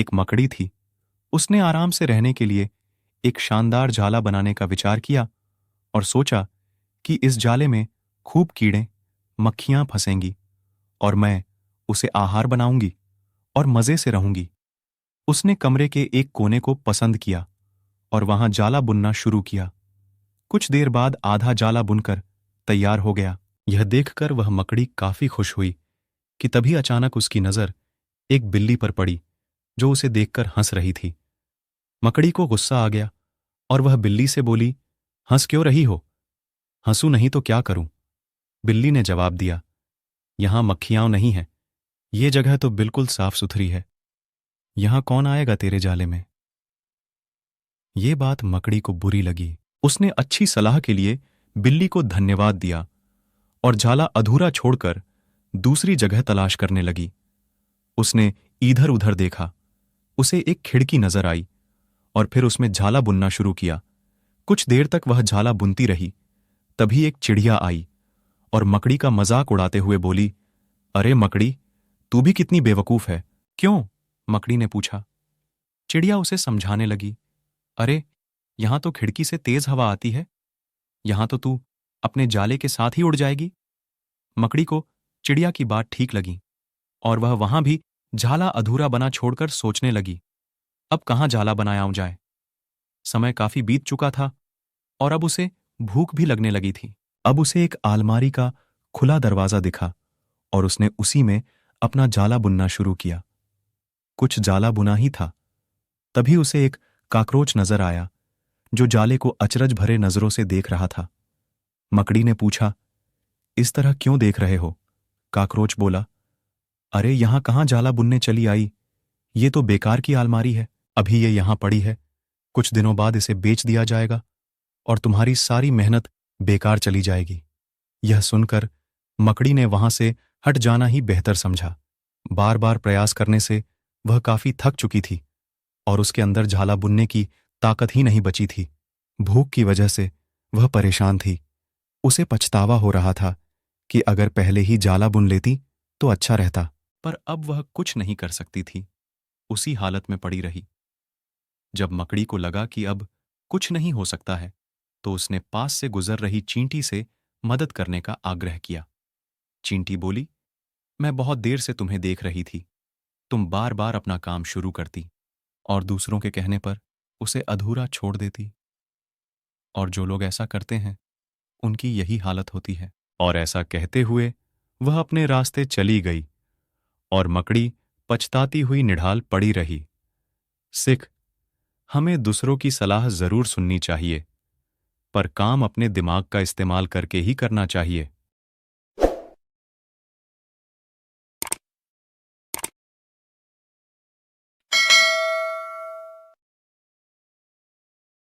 एक मकड़ी थी। उसने आराम से रहने के लिए एक शानदार जाला बनाने का विचार किया और सोचा कि इस जाले में खूब कीड़े, मक्खियां फंसेंगी और मैं उसे आहार बनाऊंगी और मजे से रहूंगी। उसने कमरे के एक कोने को पसंद किया और वहां जाला बुनना शुरू किया। कुछ देर बाद आधा जाला बुनकर तैयार हो गया। यह देखकर वह मकड़ी काफी खुश हुई कि तभी अचानक उसकी नजर एक बिल्ली पर पड़ी जो उसे देखकर हंस रही थी। मकड़ी को गुस्सा आ गया और वह बिल्ली से बोली, हंस क्यों रही हो? हंसू नहीं तो क्या करूं? बिल्ली ने जवाब दिया, यहां मक्खियां नहीं हैं। ये जगह तो बिल्कुल साफ सुथरी है। यहां कौन आएगा तेरे जाले में? ये बात मकड़ी को बुरी लगी। उसने अच्छी सलाह के लिए बिल्ली को धन्यवाद दिया और जाला अधूरा छोड़कर दूसरी जगह तलाश करने लगी। उसने इधर उधर देखा। उसे एक खिड़की नजर आई और फिर उसमें झाला बुनना शुरू किया। कुछ देर तक वह झाला बुनती रही। तभी एक चिड़िया आई और मकड़ी का मजाक उड़ाते हुए बोली, अरे मकड़ी, तू भी कितनी बेवकूफ है। क्यों? मकड़ी ने पूछा। चिड़िया उसे समझाने लगी, अरे यहां तो खिड़की से तेज हवा आती है। यहां तो तू अपने जाले के साथ ही उड़ जाएगी। मकड़ी को चिड़िया की बात ठीक लगी और वह वहां भी झाला अधूरा बना छोड़कर सोचने लगी, अब कहां जाला बनाया जाए। समय काफी बीत चुका था और अब उसे भूख भी लगने लगी थी। अब उसे एक आलमारी का खुला दरवाजा दिखा और उसने उसी में अपना जाला बुनना शुरू किया। कुछ जाला बुना ही था, तभी उसे एक काकरोच नजर आया जो जाले को अचरज भरे नजरों से देख रहा था। मकड़ी ने पूछा, इस तरह क्यों देख रहे हो? काकरोच बोला, अरे यहां कहां जाला बुनने चली आई? ये तो बेकार की आलमारी है। अभी ये यहां पड़ी है, कुछ दिनों बाद इसे बेच दिया जाएगा और तुम्हारी सारी मेहनत बेकार चली जाएगी। यह सुनकर मकड़ी ने वहां से हट जाना ही बेहतर समझा। बार बार प्रयास करने से वह काफी थक चुकी थी और उसके अंदर झाला बुनने की ताकत ही नहीं बची थी। भूख की वजह से वह परेशान थी। उसे पछतावा हो रहा था कि अगर पहले ही जाला बुन लेती तो अच्छा रहता, पर अब वह कुछ नहीं कर सकती थी। उसी हालत में पड़ी रही। जब मकड़ी को लगा कि अब कुछ नहीं हो सकता है, तो उसने पास से गुजर रही चींटी से मदद करने का आग्रह किया। चींटी बोली, मैं बहुत देर से तुम्हें देख रही थी। तुम बार बार अपना काम शुरू करती और दूसरों के कहने पर उसे अधूरा छोड़ देती। और जो लोग ऐसा करते हैं, उनकी यही हालत होती है। और ऐसा कहते हुए वह अपने रास्ते चली गई और मकड़ी पछताती हुई निढाल पड़ी रही। सिख, हमें दूसरों की सलाह जरूर सुननी चाहिए, पर काम अपने दिमाग का इस्तेमाल करके ही करना चाहिए।